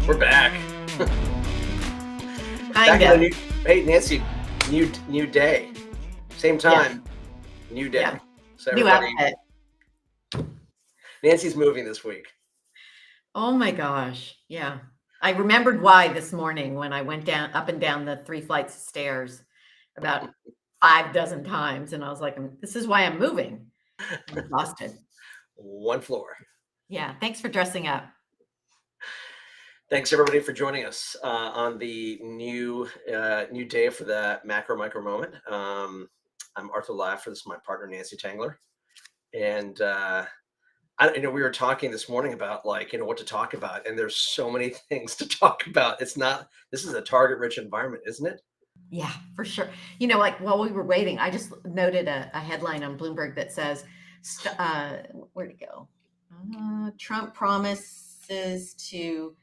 We're back. Kind in a of. new, hey, Nancy, new day, same time, new day. Yeah. So New everybody, outfit. Nancy's moving this week. Oh my gosh. Yeah. I remembered why this morning when I went up and down the 3 flights of stairs about 5 dozen times. And I was like, this is why I'm moving. I'm exhausted. One floor. Yeah. Thanks for dressing up. Thanks everybody for joining us on the new day for the macro micro moment. I'm Arthur Laffer. This is my partner Nancy Tengler, and we were talking this morning about what to talk about, and there's so many things to talk about. This is a target-rich environment, isn't it? Yeah, for sure. Like while we were waiting, I just noted a headline on Bloomberg that says, where'd it go? Trump promises to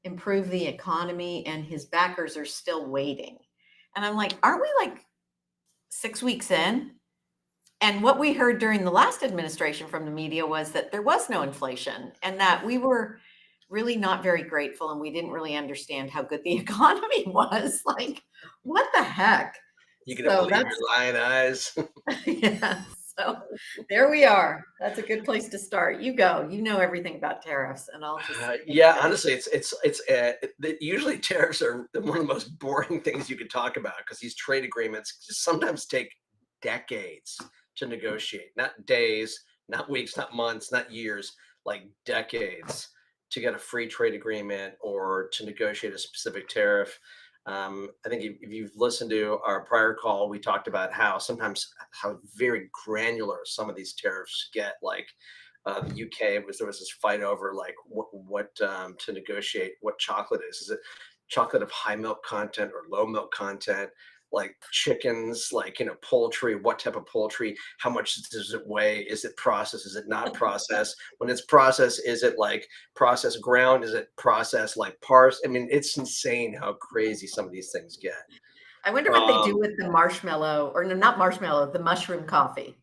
improve the economy and his backers are still waiting. And I'm like, aren't we like 6 weeks in? And what we heard during the last administration from the media was that there was no inflation and that we were really not very grateful and we didn't really understand how good the economy was. Like, what the heck? You can believe your lying eyes. Yeah. So there we are. That's a good place to start. You go. You know everything about tariffs, and I'll just honestly, usually tariffs are one of the most boring things you could talk about because these trade agreements sometimes take decades to negotiate, not days, not weeks, not months, not years, like decades to get a free trade agreement or to negotiate a specific tariff. I think if you've listened to our prior call, we talked about how very granular some of these tariffs get. Like the UK there was this fight over like what to negotiate what chocolate is. Is it chocolate of high milk content or low milk content? Like chickens, poultry, what type of poultry, how much does it weigh? Is it processed? Is it not processed? When it's processed, is it like processed ground? Is it processed like parsed? I mean, it's insane how crazy some of these things get. I wonder what they do with the marshmallow, or no, not marshmallow, the mushroom coffee.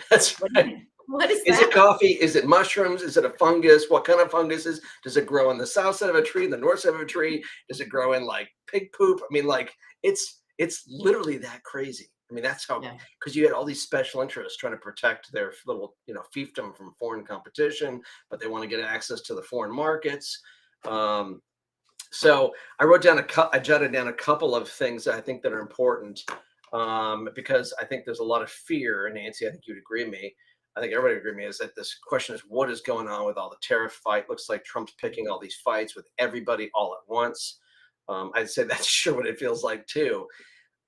That's right. What is that? Is it coffee? Is it mushrooms? Is it a fungus? What kind of fungus is? Does it grow on the south side of a tree, the north side of a tree? Does it grow in like pig poop? I mean, like it's literally that crazy. I mean, that's how, because you had all these special interests trying to protect their little, fiefdom from foreign competition, but they want to get access to the foreign markets. So I jotted down a couple of things that I think that are important because I think there's a lot of fear, and Nancy, I think you'd agree with me. I think everybody would agree with me is that this question is what is going on with all the tariff fight? Looks like Trump's picking all these fights with everybody all at once. I'd say that's sure what it feels like too.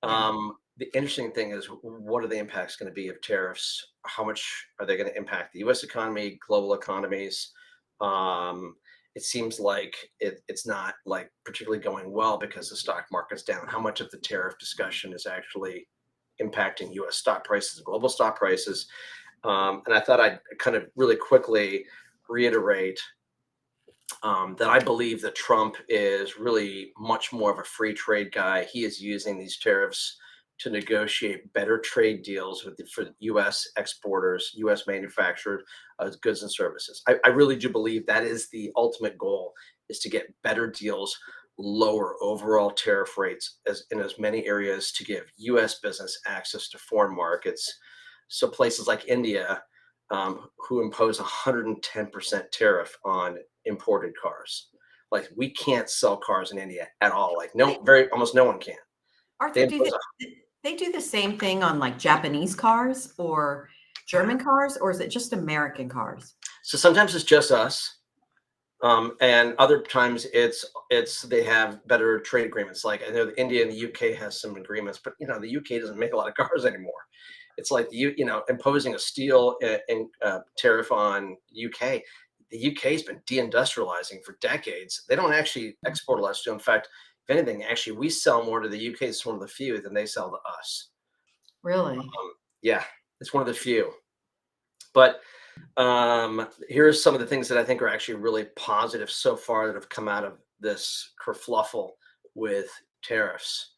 The interesting thing is, what are the impacts going to be of tariffs? How much are they going to impact the U.S. economy, global economies? It seems like it's not like particularly going well because the stock market's down. How much of the tariff discussion is actually impacting U.S. stock prices, global stock prices? And I thought I'd kind of really quickly reiterate that I believe that Trump is really much more of a free trade guy. He is using these tariffs to negotiate better trade deals for U.S. exporters, U.S. manufactured goods and services. I really do believe that is the ultimate goal, is to get better deals, lower overall tariff rates in as many areas to give U.S. business access to foreign markets. So places like India, who impose 110% tariff on imported cars. Like we can't sell cars in India at all. Like almost no one can. Arthur, they do the same thing on like Japanese cars or German cars, or is it just American cars? So sometimes it's just us. And other times it's they have better trade agreements. Like I know India and the UK has some agreements, but the UK doesn't make a lot of cars anymore. It's like imposing a steel tariff on UK. The UK has been deindustrializing for decades. They don't actually export a lot of steel. In fact, if anything, actually, we sell more to the UK. It's one of the few than they sell to us. Really? Yeah, it's one of the few. But here's some of the things that I think are actually really positive so far that have come out of this kerfluffle with tariffs.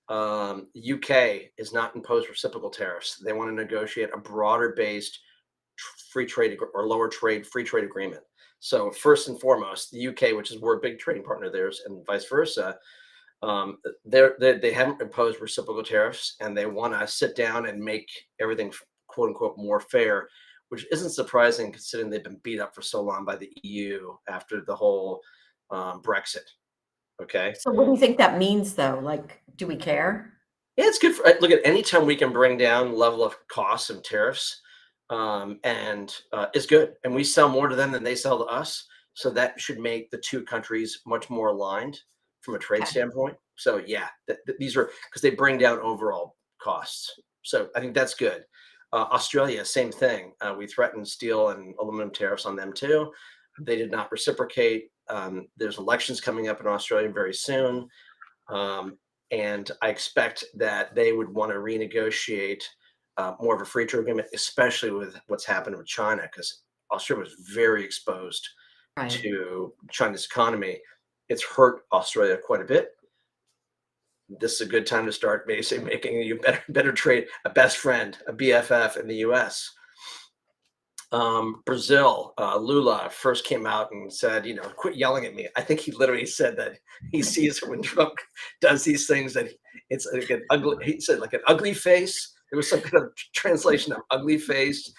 UK is not imposed reciprocal tariffs. They want to negotiate a broader based free trade or lower trade free trade agreement. So first and foremost, the UK, which is we're a big trading partner of theirs, and vice versa, they haven't imposed reciprocal tariffs, and they want to sit down and make everything quote unquote more fair, which isn't surprising considering they've been beat up for so long by the EU after the whole Brexit. Okay. So what do you think that means though? Like, do we care? Yeah, it's good for look at any time we can bring down level of costs and tariffs, and it's good. And we sell more to them than they sell to us, so that should make the two countries much more aligned from a trade Okay. standpoint. So yeah, these are because they bring down overall costs. So I think that's good. Australia, same thing. We threatened steel and aluminum tariffs on them too. They did not reciprocate. There's elections coming up in Australia very soon. Um, and I expect that they would want to renegotiate more of a free trade agreement, especially with what's happened with China, because Australia was very exposed Right. to China's economy. It's hurt Australia quite a bit. This is a good time to start basically making you better trade, a best friend, a BFF in the U.S. Brazil, Lula first came out and said, quit yelling at me. I think he literally said that he sees when Trump does these things that it's like an ugly, he said like an ugly face. There was some kind of translation of ugly face.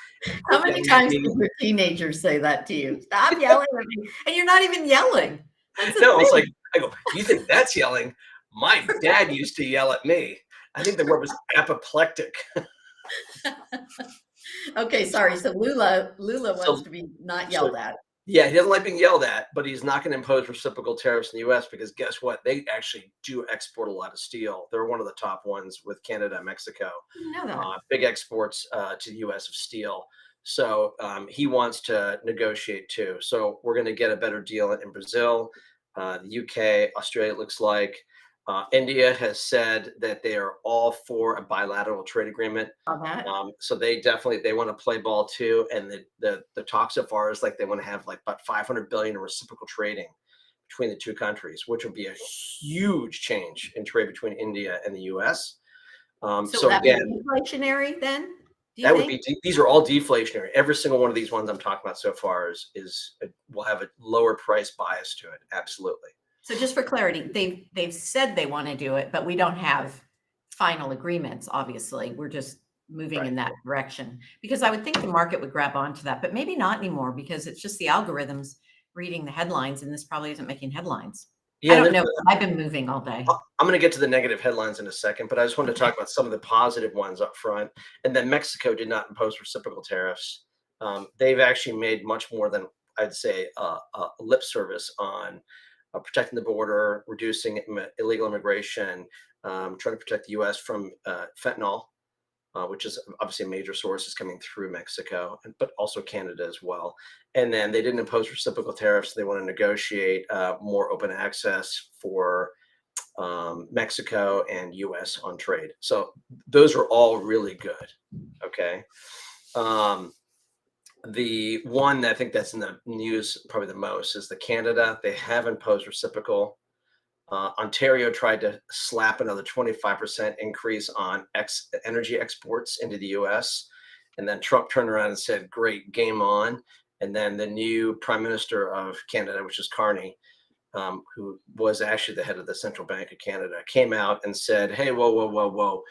How Quit many yelling at times me. did your teenagers say that to you? Stop yelling at me. And you're not even yelling. That's the No, it's like, thing. I go, you think that's yelling? My dad used to yell at me. I think the word was apoplectic. Okay, sorry. So Lula wants So, to be not so yelled at. Yeah, he doesn't like being yelled at, but he's not going to impose reciprocal tariffs in the U.S. because guess what? They actually do export a lot of steel. They're one of the top ones with Canada and Mexico. I didn't know that. Big exports to the U.S. of steel. So he wants to negotiate too. So we're going to get a better deal in Brazil, the UK, Australia. It looks like India has said that they are all for a bilateral trade agreement. All that. So they want to play ball too, and the talk so far is like they want to have like about 500 billion in reciprocal trading between the two countries, which would be a huge change in trade between India and the U.S. So would So that be again, deflationary then? Do you that would be think? these are all deflationary. Every single one of these ones I'm talking about so far will have a lower price bias to it. Absolutely. So just for clarity, they've said they want to do it, but we don't have final agreements, obviously. We're just moving Right. in that direction. Because I would think the market would grab onto that, but maybe not anymore because it's just the algorithms reading the headlines and this probably isn't making headlines. I Yeah, don't know. I've been moving all day. I'm going to get to the negative headlines in a second, but I just wanted to Okay. talk about some of the positive ones up front. And then Mexico did not impose reciprocal tariffs. They've actually made much more than I'd say lip service on protecting the border, reducing illegal immigration, trying to protect the U.S. from fentanyl, which is obviously a major source is coming through Mexico, but also Canada as well. And then they didn't impose reciprocal tariffs. They want to negotiate more open access for Mexico and US on trade. So those are all really good. Okay. Um, the one that I think that's in the news probably the most is the Canada. They have imposed reciprocal. Ontario tried to slap another 25% increase on energy exports into the US. And then Trump turned around and said, great, game on. And then the new prime minister of Canada, which is Carney, who was actually the head of the Central Bank of Canada, came out and said, hey, whoa, whoa, whoa, whoa.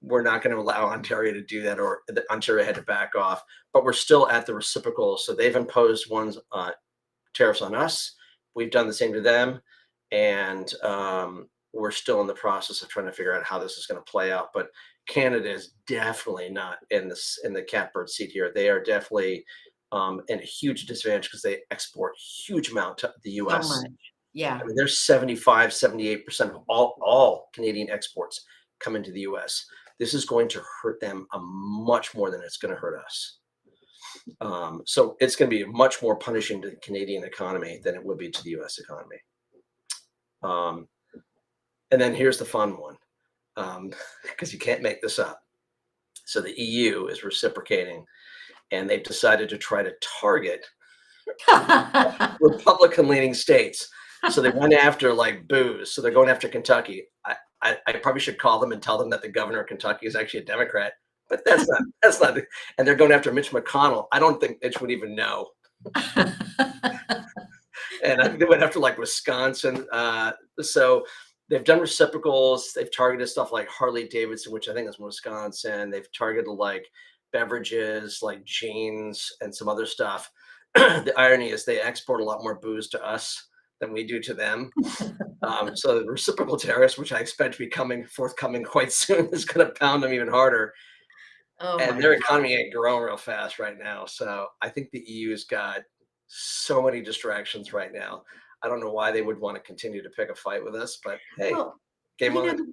We're not going to allow Ontario to do that, or Ontario had to back off, but we're still at the reciprocal. So they've imposed ones tariffs on us. We've done the same to them. And we're still in the process of trying to figure out how this is going to play out. But Canada is definitely not in the catbird seat here. They are definitely in a huge disadvantage because they export huge amount to the So US. much. Yeah. I mean, there's 75, 78% of all Canadian exports come into the US. This is going to hurt them much more than it's going to hurt us. So it's going to be much more punishing to the Canadian economy than it would be to the US economy. And then here's the fun one, because you can't make this up. So the EU is reciprocating, and they've decided to try to target Republican-leaning states. So they went after like booze. So they're going after Kentucky. I probably should call them and tell them that the governor of Kentucky is actually a Democrat, but that's not. And they're going after Mitch McConnell. I don't think Mitch would even know. And I think they went after like Wisconsin. So they've done reciprocals. They've targeted stuff like Harley Davidson, which I think is Wisconsin. They've targeted like beverages, like jeans, and some other stuff. The irony is they export a lot more booze to us than we do to them. So the reciprocal tariffs, which I expect to be coming forthcoming quite soon, is going to pound them even harder. Oh And my their God. economy ain't growing real fast right now. So I think the EU's got so many distractions right now. I don't know why they would want to continue to pick a fight with us, but hey, Well, game you know, on.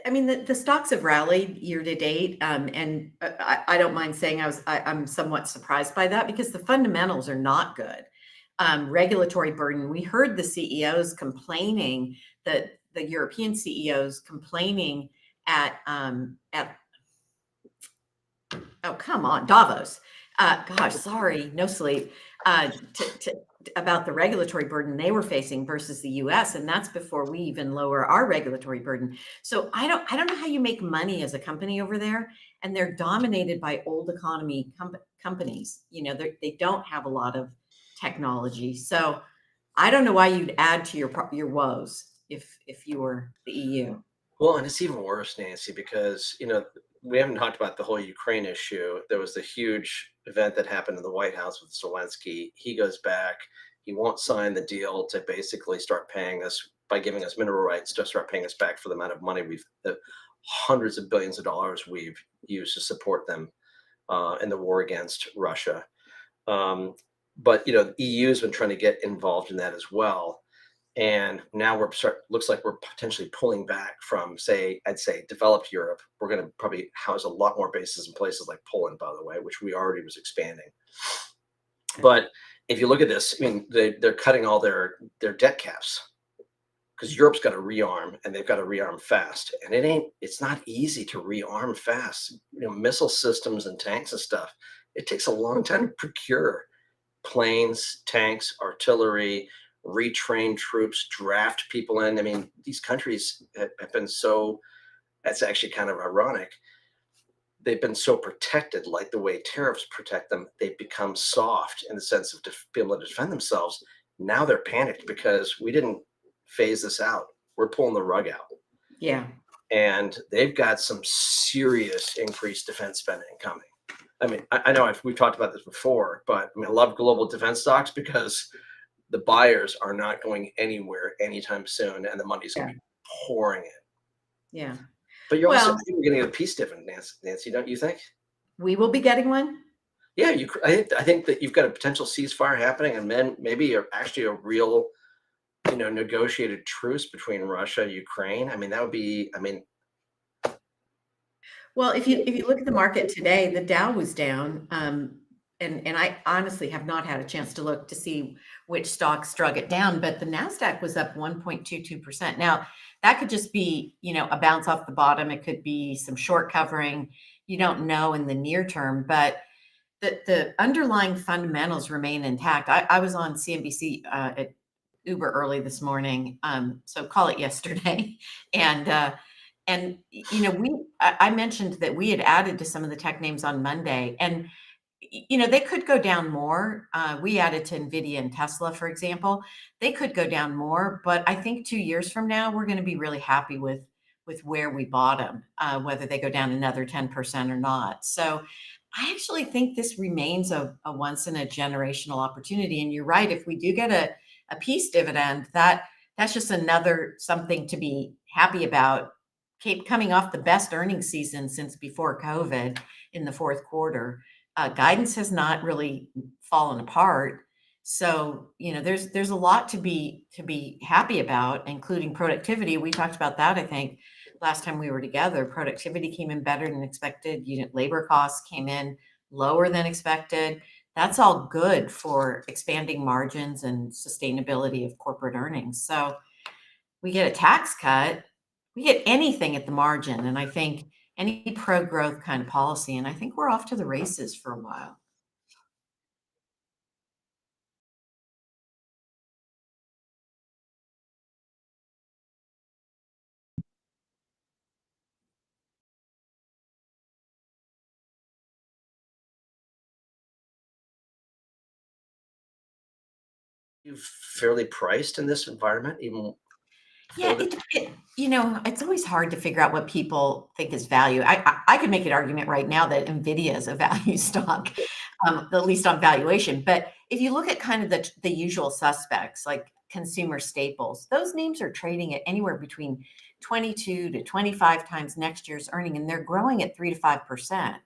I mean, the stocks have rallied year to date, and I don't mind saying I'm somewhat surprised by that because the fundamentals are not good. Regulatory burden. We heard the CEOs complaining that the European CEOs complaining at oh, come on, Davos. Gosh, sorry, no sleep. About the regulatory burden they were facing versus the US, and that's before we even lower our regulatory burden. So I don't know how you make money as a company over there, and they're dominated by old economy companies. You know, they don't have a lot of technology. So I don't know why you'd add to your woes if you were the EU. Well, and it's even worse, Nancy, because we haven't talked about the whole Ukraine issue. There was the huge event that happened in the White House with Zelensky. He goes back. He won't sign the deal to basically start paying us by giving us mineral rights to start paying us back for the amount of money the hundreds of billions of dollars we've used to support them in the war against Russia. But the EU has been trying to get involved in that as well. And now looks like we're potentially pulling back from, say, I'd say developed Europe. We're going to probably house a lot more bases in places like Poland, by the way, which we already was expanding. But if you look at this, I mean, they're cutting all their debt caps because Europe's got to rearm and they've got to rearm fast. And it's not easy to rearm fast. Missile systems and tanks and stuff. It takes a long time to procure planes, tanks, artillery, retrain troops, draft people in. I mean, these countries have been so, that's actually kind of ironic. They've been so protected, like the way tariffs protect them. They've become soft in the sense of being able to defend themselves. Now they're panicked because we didn't phase this out. We're pulling the rug out. Yeah. And they've got some serious increased defense spending coming. I mean, I know we've talked about this before, but I mean, I love global defense stocks because the buyers are not going anywhere anytime soon, and the money's going Yeah. to be pouring in. Yeah. But you're also, I Well, think we're getting a peace dividend, Nancy, don't you think? we will be getting one. Yeah, I think that you've got a potential ceasefire happening, and then maybe actually a real, negotiated truce between Russia and Ukraine. I mean, that would be. I mean, Well, if you look at the market today, the Dow was down, and I honestly have not had a chance to look to see which stocks drug it down, but the Nasdaq was up 1.22%. Now, that could just be, a bounce off the bottom. It could be some short covering. You don't know in the near term, but the underlying fundamentals remain intact. I was on CNBC at Uber early this morning, so call it yesterday, and I mentioned that we had added to some of the tech names on Monday, and they could go down more. We added to Nvidia and Tesla, for example. They could go down more, but I think 2 years from now we're going to be really happy with where we bought them, whether they go down another 10% or not. So I actually think this remains a once in a generational opportunity. And you're right, if we do get a peace dividend, that's just another something to be happy about. Keep coming off the best earnings season since before COVID in the fourth quarter. Guidance has not really fallen apart. So, there's a lot to be happy about, including productivity. We talked about that, I think, last time we were together. Productivity came in better than expected. Unit labor costs came in lower than expected. That's all good for expanding margins and sustainability of corporate earnings. So we get a tax cut, we get anything at the margin. And I think any pro growth kind of policy, and I think we're off to the races for a while. fairly priced in this environment, even Yeah, for the it's always hard to figure out what people think is value. I could make an argument right now that NVIDIA is a value stock, at least on valuation. But if you look at kind of the usual suspects, like consumer staples, those names are trading at anywhere between 22 to 25 times next year's earning, and they're growing at 3 to 5%.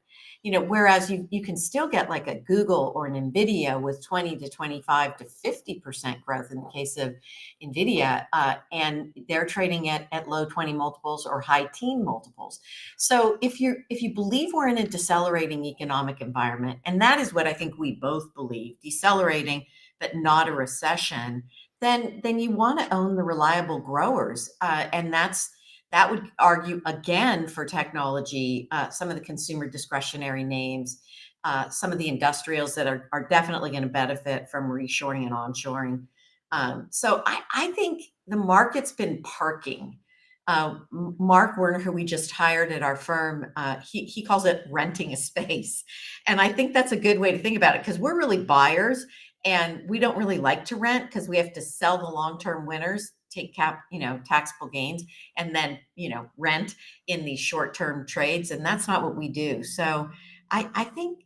Whereas you can still get like a Google or an NVIDIA with 20 to 25 to 50% growth in the case of NVIDIA, and they're trading at low 20 multiples or high teen multiples. So if you believe we're in a decelerating economic environment, and that is what I think we both believe, decelerating but not a recession, then you want to own the reliable growers, and that would argue again for technology, some of the consumer discretionary names, some of the industrials that are definitely going to benefit from reshoring and onshoring. So I think the market's been parking. Mark Werner, who we just hired at our firm, he calls it renting a space. And I think that's a good way to think about it because we're really buyers and we don't really like to rent because we have to sell the long-term winners, take taxable gains, and then, rent in these short-term trades. And that's not what we do. So I think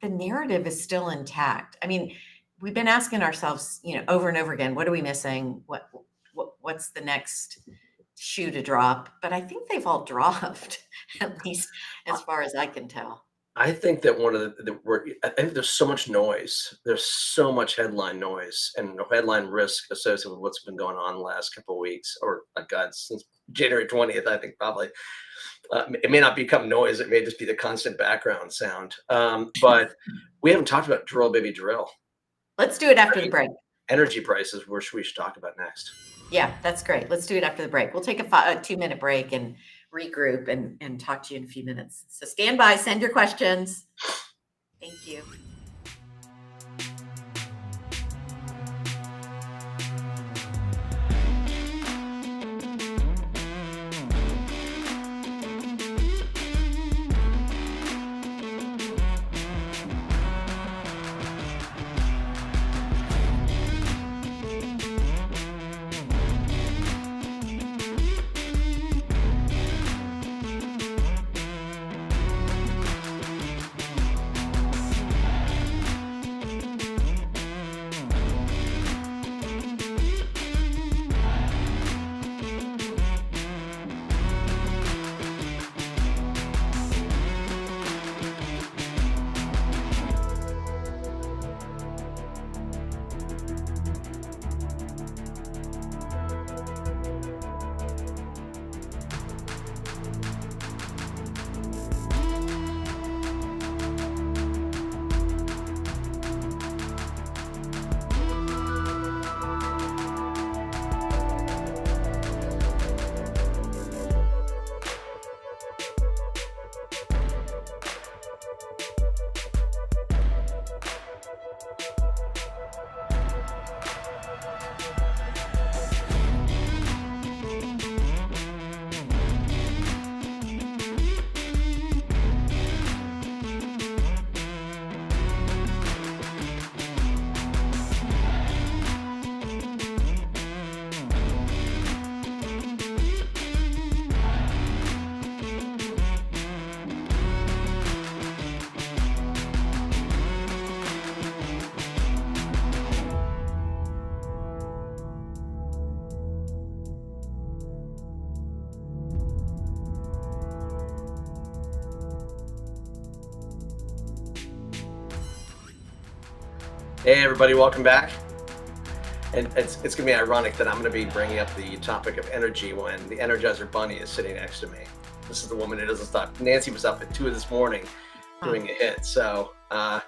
the narrative is still intact. I mean, we've been asking ourselves, over and over again, what are we missing? What's the next shoe to drop? But I think they've all dropped, at least as far as I can tell. I think that one of I think there's so much noise. There's so much headline noise and headline risk associated with what's been going on the last couple of weeks, or God, since January 20th, I think probably. It may not become noise. It may just be the constant background sound. But we haven't talked about drill, baby, drill. Let's do it after the break. Energy prices, which we should talk about next. Yeah, that's great. Let's do it after the break. We'll take a 2-minute break and regroup and talk to you in a few minutes. So stand by, send your questions. Thank you. Hey, everybody, welcome back. And it's gonna be ironic that I'm gonna be bringing up the topic of energy when the Energizer Bunny is sitting next to me. This is the woman who doesn't stop. Nancy was up at 2 this morning doing a hit. So, Yeah.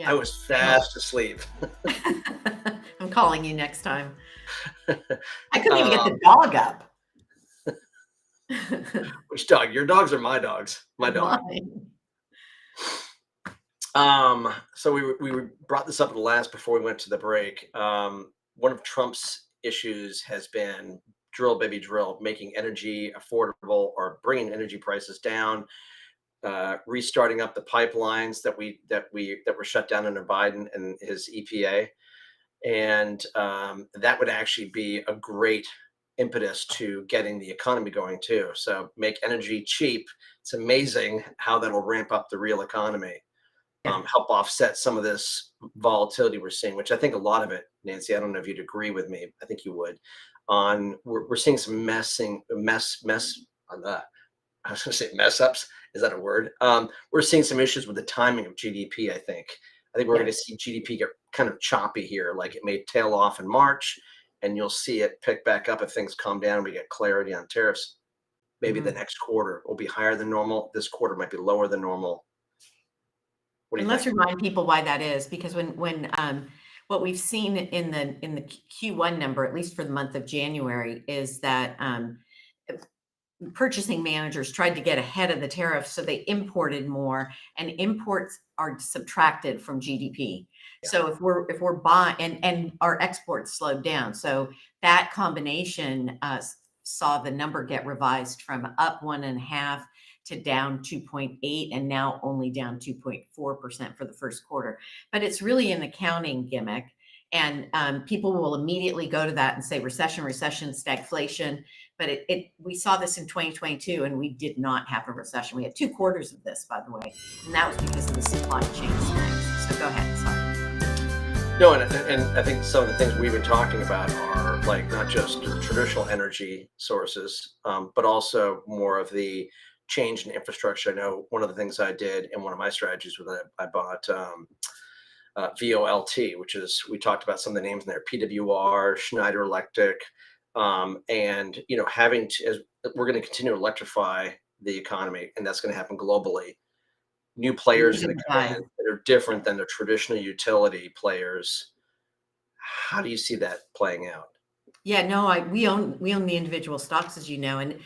I was fast asleep. I'm calling you next time. I couldn't even get the dog up. Which dog? Your dogs or my dogs? My dog. Mine. So we brought this up in the last before we went to the break. One of Trump's issues has been drill, baby, drill, making energy affordable or bringing energy prices down. restarting up the pipelines that were shut down under Biden and his EPA, and that would actually be a great impetus to getting the economy going too. So make energy cheap. It's amazing how that'll ramp up the real economy, Yeah. help offset some of this volatility we're seeing, which I think a lot of it, Nancy, I don't know if you'd agree with me. I think you would. We're seeing some mess. I was going to say mess ups. Is that a word? We're seeing some issues with the timing of GDP. I think we're going to Yes. see GDP get kind of choppy here. Like it may tail off in March, and you'll see it pick back up if things calm down and we get clarity on tariffs. Maybe the Mhm. next quarter will be higher than normal. This quarter might be lower than normal. What do And you let's think? remind people why that is, because when what we've seen in the Q1 number, at least for the month of January, is that purchasing managers tried to get ahead of the tariffs, so they imported more, and imports are subtracted from GDP. Yeah. So if we're buying, and our exports slowed down, so that combination saw the number get revised from up 1.5 to down 2.8, and now only down 2.4% for the first quarter. But it's really an accounting gimmick, and people will immediately go to that and say recession, stagflation. But we saw this in 2022, and we did not have a recession. We had 2 quarters of this, by the way, and that was because of the supply chain strength. So go ahead. Sorry. No, and I think some of the things we've been talking about are like not just traditional energy sources, but also more of the change in infrastructure. I know one of the things I did in one of my strategies was that I bought VOLT, which is we talked about some of the names in there, PWR, Schneider Electric, and having to as we're going to continue to electrify the economy, and that's going to happen globally. New And players these are are going the to come guys. in that are different than the traditional utility players. How do you see that playing out? Yeah, no, we own the individual stocks, as you know, and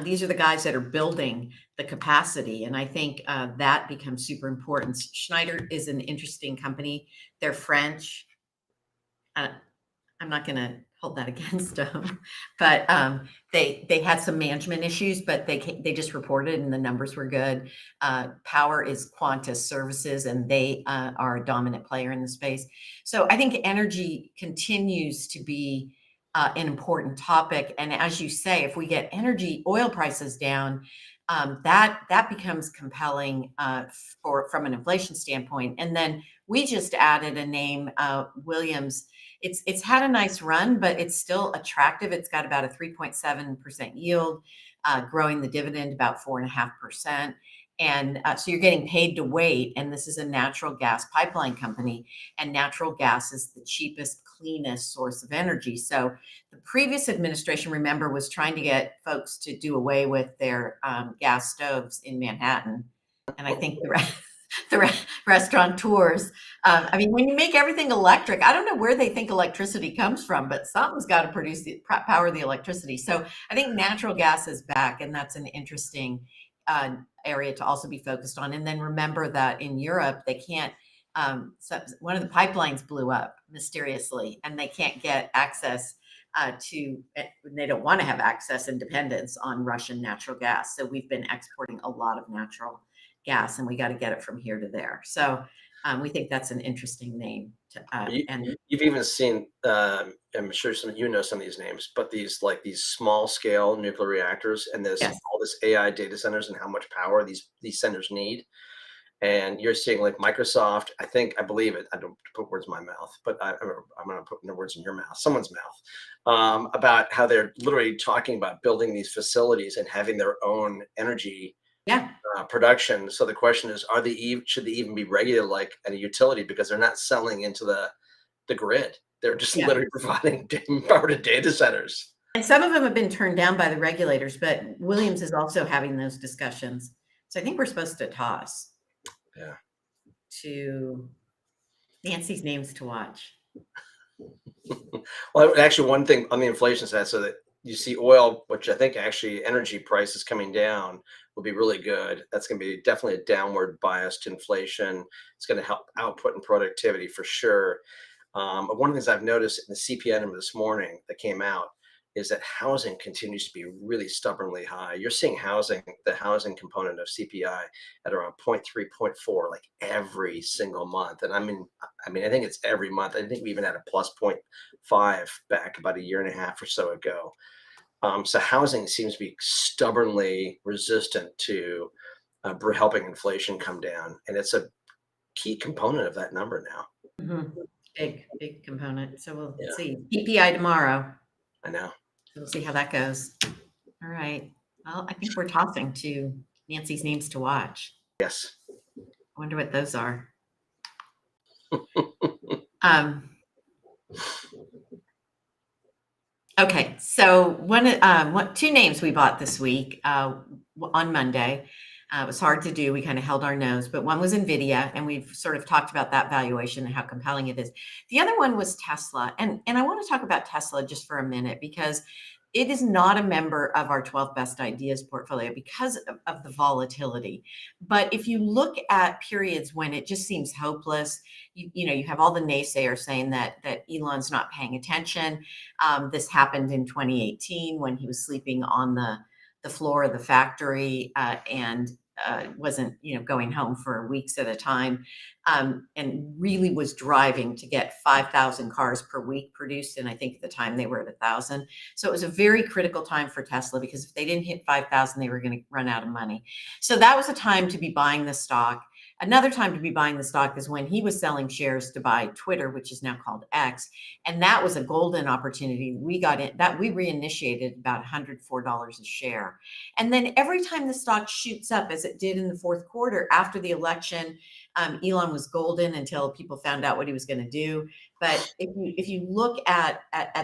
these are the guys that are building the capacity, and I think that becomes super important. Schneider is an interesting company. They're French. Uh, I'm not going to hold that against them, but they had some management issues, but they just reported and the numbers were good. Power is Quantus Services, and they are a dominant player in the space. So I think energy continues to be an important topic. And as you say, if we get energy oil prices down, that becomes compelling from an inflation standpoint. And then we just added a name, Williams. It's had a nice run, but it's still attractive. It's got about a 3.7% yield, growing the dividend about 4.5%. And so you're getting paid to wait. And this is a natural gas pipeline company, and natural gas is the cheapest, cleanest source of energy. So the previous administration, remember, was trying to get folks to do away with their gas stoves in Manhattan. And I think the restaurateurs. I mean, when you make everything electric, I don't know where they think electricity comes from, but something's got to produce the power the electricity. So I think natural gas is back, and that's an interesting area to also be focused on. And then remember that in Europe, they can't. So one of the pipelines blew up mysteriously, and they can't get access they don't want to have access and dependence on Russian natural gas. So we've been exporting a lot of natural gas, and we got to get it from here to there. So we think that's an interesting name. You've even seen, I'm sure some some of these names, but these small scale nuclear reactors and this Yes, all this AI data centers and how much power these centers need. And you're seeing like Microsoft, I believe it. I don't put words in my mouth, but I'm going to put the words in your mouth, someone's mouth, about how they're literally talking about building these facilities and having their own energy yeah, production. So the question is, should they even be regulated like a utility because they're not selling into the grid? They're just yeah. literally providing power to data centers. And some of them have been turned down by the regulators, but Williams is also having those discussions. So I think we're supposed to toss Yeah. to Nancy's names to watch. Well, actually, one thing on the inflation side, so that you see oil, which I think actually energy prices coming down will be really good. That's going to be definitely a downward bias to inflation. It's going to help output and productivity for sure. One of the things I've noticed in the CPI number this morning that came out, is that housing continues to be really stubbornly high. You're seeing the housing component of CPI at around 0.3, zero point 0.4, like every single month. And I think it's every month. I think we even had a plus zero point 0.5 back about a year and a half or so ago. So housing seems to be stubbornly resistant to helping inflation come down. And it's a key component of that number now. Mhm. Big component. So we'll Yeah, see. PPI tomorrow. I know. We'll see how that goes. All right. Well, I think we're tossing to Nancy's names to watch. Yes. I wonder what those are. Um, okay, so two names we bought this week on Monday. It was hard to do. We kind of held our nose, but one was Nvidia, and we've sort of talked about that valuation and how compelling it is. The other one was Tesla, and I want to talk about Tesla just for a minute because it is not a member of our 12 best ideas portfolio because of the volatility. But if you look at periods when it just seems hopeless, you have all the naysayers saying that Elon's not paying attention. This happened in 2018 when he was sleeping on the floor of the factory and wasn't going home for weeks at a time, and really was driving to get 5,000 cars per week produced. And I think at the time they were at 1,000. So it was a very critical time for Tesla because if they didn't hit 5,000, they were going to run out of money. So that was a time to be buying the stock. Another time to be buying the stock is when he was selling shares to buy Twitter, which is now called X. And that was a golden opportunity. We got in that we reinitiated about $104 a share. And then every time the stock shoots up, as it did in the fourth quarter after the election, Elon was golden until people found out what he was going to do. But if you look at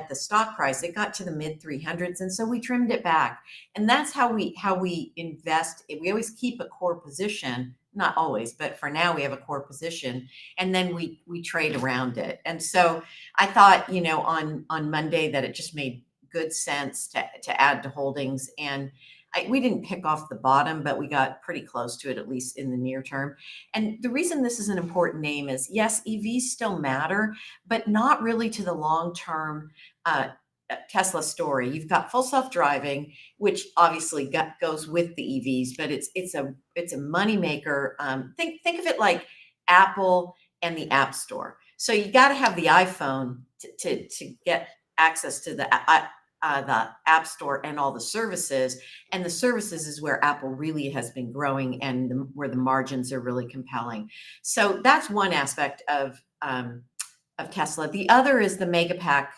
the stock price, it got to the mid 300s, and so we trimmed it back. And that's how we invest. We always keep a core position, not always, but for now we have a core position, and then we trade around it. And so I thought, on Monday that it just made good sense to add to holdings. And we didn't pick off the bottom, but we got pretty close to it, at least in the near term. And the reason this is an important name is, yes, EVs still matter, but not really to the long-term Tesla story. You've got full self-driving, which obviously goes with the EVs, but it's a moneymaker. Think of it like Apple and the App Store. So you got to have the iPhone to get access to the App Store and all the services. And the services is where Apple really has been growing and where the margins are really compelling. So that's one aspect of Tesla. The other is the Megapack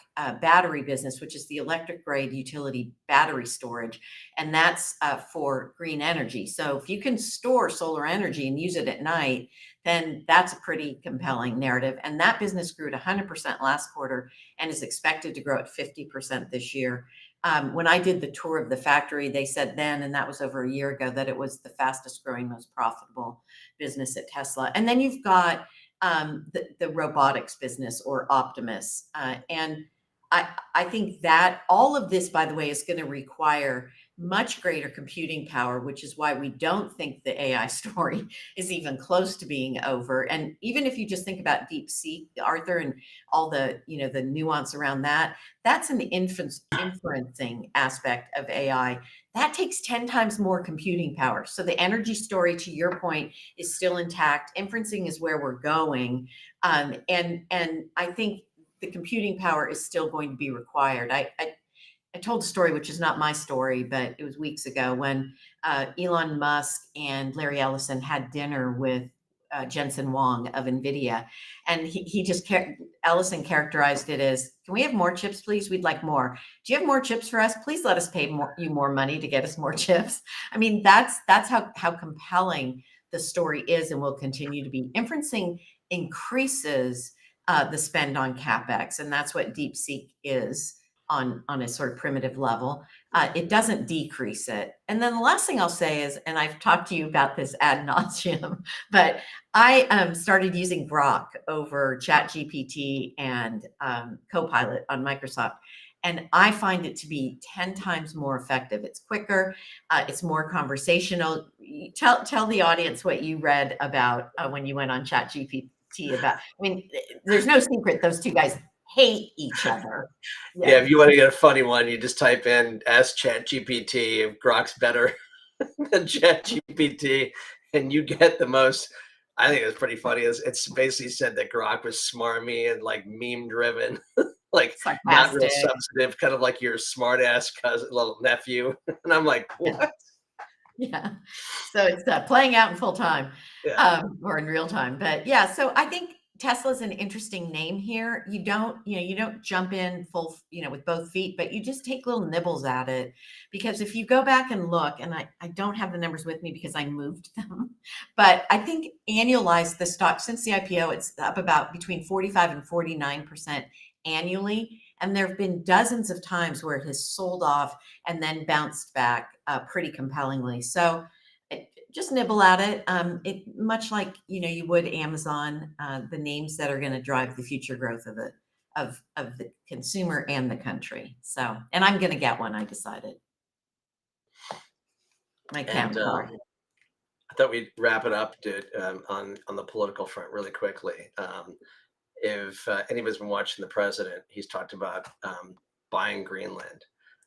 battery business, which is the electric grade utility battery storage. And that's for green energy. So if you can store solar energy and use it at night, then that's a pretty compelling narrative. And that business grew at 100% last quarter and is expected to grow at 50% this year. When I did the tour of the factory, they said then, and that was over a year ago, that it was the fastest growing, most profitable business at Tesla. And then you've got the robotics business, or Optimus. And I think that all of this, by the way, is going to require much greater computing power, which is why we don't think the AI story is even close to being over. And even if you just think about DeepSeek, Arthur, and all the the nuance around that, that's an inferencing aspect of AI that takes 10 times more computing power. So the energy story, to your point, is still intact. Inferencing is where we're going, and I think the computing power is still going to be required. I told a story, which is not my story, but it was weeks ago when Elon Musk and Larry Ellison had dinner with Jensen Huang of NVIDIA. And Ellison characterized it as, can we have more chips, please? We'd like more. Do you have more chips for us? Please let us pay you more money to get us more chips. I mean, that's how compelling the story is and will continue to be. Inferencing increases the spend on CapEx, and that's what DeepSeek is on a sort of primitive level. It doesn't decrease it. And then the last thing I'll say is, and I've talked to you about this ad nauseum, but I started using Grok over ChatGPT and Copilot on Microsoft. And I find it to be 10 times more effective. It's quicker. It's more conversational. Tell the audience what you read about when you went on ChatGPT about. I mean, there's no secret those two guys hate each other. Yeah, Yeah. if you want to get a funny one, you just type in "Ask ChatGPT if Grok's better than ChatGPT," and you get the most. I think it's pretty funny. It's basically said that Grok was smarmy and like meme driven, like not real Sarcastic. substantive, kind of like your smart ass cousin, little nephew. And I'm like, Yeah. what? Yeah. So it's playing out in full time, Yeah, or in real time. But yeah, so I think Tesla's an interesting name here. You don't jump in full, with both feet, but you just take little nibbles at it. Because if you go back and look, and I don't have the numbers with me because I moved them, but I think annualized the stock since the IPO, it's up about between 45 and 49% annually. And there have been dozens of times where it has sold off and then bounced back pretty compellingly. So just nibble at it. It much like you would Amazon, the names that are going to drive the future growth of the consumer and the country. So, and I'm going to get one. I decided my and counterpart. I thought we'd wrap it up, dude, on the political front really quickly. If anybody's been watching the president, he's talked about buying Greenland.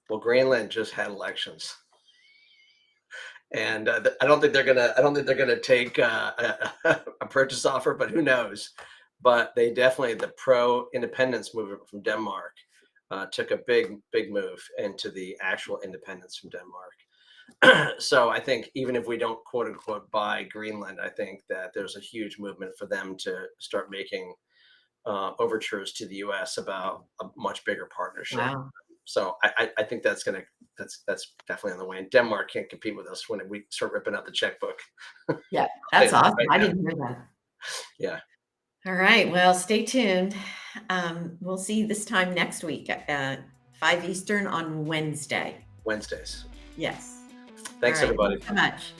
Well, Greenland just had elections, and I don't think they're gonna. I don't think they're gonna take a purchase offer, but who knows? But they definitely the pro-independence movement from Denmark took a big move into the actual independence from Denmark. So I think even if we don't quote unquote buy Greenland, I think that there's a huge movement for them to start making overtures to the U.S. about a much bigger partnership. Wow. So I think that's definitely on the way. And Denmark can't compete with us when we start ripping out the checkbook. Yeah, that's awesome. Right I now. didn't hear that. Yeah, All right. Well, stay tuned. We'll see you this time next week at 5 Eastern on Wednesday. Wednesdays. Yes. All Thanks right. everybody. Thanks so much.